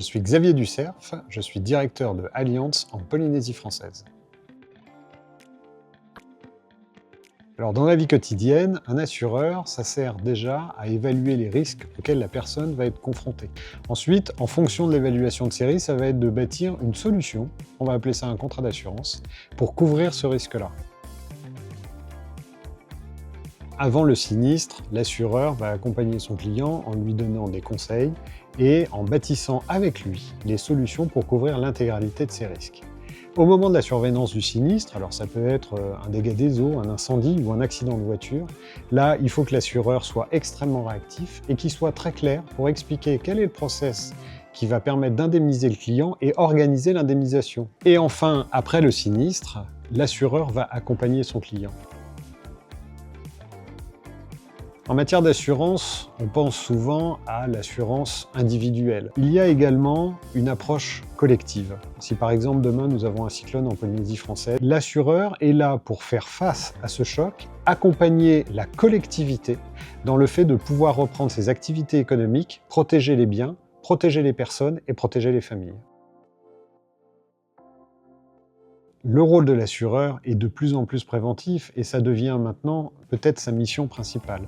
Je suis Xavier Ducerf, je suis directeur de Allianz en Polynésie française. Alors dans la vie quotidienne, un assureur, ça sert déjà à évaluer les risques auxquels la personne va être confrontée. Ensuite, en fonction de l'évaluation de ces risques, ça va être de bâtir une solution, on va appeler ça un contrat d'assurance, pour couvrir ce risque-là. Avant le sinistre, l'assureur va accompagner son client en lui donnant des conseils et en bâtissant avec lui les solutions pour couvrir l'intégralité de ses risques. Au moment de la survenance du sinistre, alors ça peut être un dégât des eaux, un incendie ou un accident de voiture, là il faut que l'assureur soit extrêmement réactif et qu'il soit très clair pour expliquer quel est le process qui va permettre d'indemniser le client et organiser l'indemnisation. Et enfin, après le sinistre, l'assureur va accompagner son client. En matière d'assurance, on pense souvent à l'assurance individuelle. Il y a également une approche collective. Si par exemple demain nous avons un cyclone en Polynésie française, l'assureur est là pour faire face à ce choc, accompagner la collectivité dans le fait de pouvoir reprendre ses activités économiques, protéger les biens, protéger les personnes et protéger les familles. Le rôle de l'assureur est de plus en plus préventif et ça devient maintenant peut-être sa mission principale.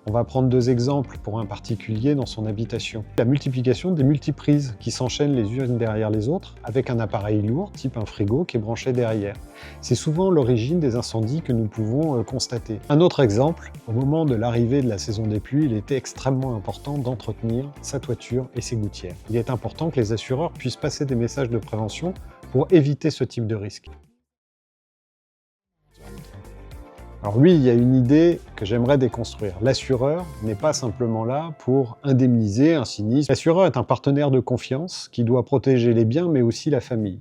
On va prendre deux exemples pour un particulier dans son habitation. La multiplication des multiprises qui s'enchaînent les unes derrière les autres avec un appareil lourd, type un frigo, qui est branché derrière. C'est souvent l'origine des incendies que nous pouvons constater. Un autre exemple, au moment de l'arrivée de la saison des pluies, il était extrêmement important d'entretenir sa toiture et ses gouttières. Il est important que les assureurs puissent passer des messages de prévention pour éviter ce type de risque. Alors oui, il y a une idée que j'aimerais déconstruire. L'assureur n'est pas simplement là pour indemniser un sinistre. L'assureur est un partenaire de confiance qui doit protéger les biens mais aussi la famille.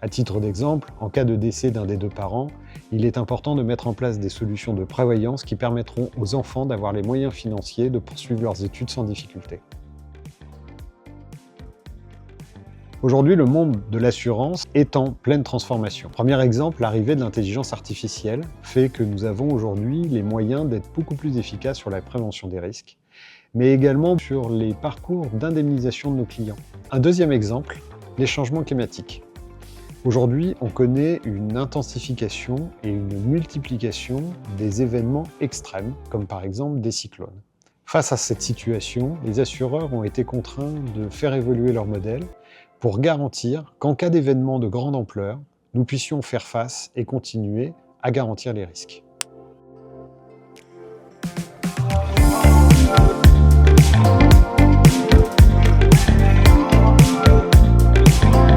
À titre d'exemple, en cas de décès d'un des deux parents, il est important de mettre en place des solutions de prévoyance qui permettront aux enfants d'avoir les moyens financiers de poursuivre leurs études sans difficulté. Aujourd'hui, le monde de l'assurance est en pleine transformation. Premier exemple, l'arrivée de l'intelligence artificielle fait que nous avons aujourd'hui les moyens d'être beaucoup plus efficaces sur la prévention des risques, mais également sur les parcours d'indemnisation de nos clients. Un deuxième exemple, les changements climatiques. Aujourd'hui, on connaît une intensification et une multiplication des événements extrêmes, comme par exemple des cyclones. Face à cette situation, les assureurs ont été contraints de faire évoluer leur modèle pour garantir qu'en cas d'événement de grande ampleur, nous puissions faire face et continuer à garantir les risques.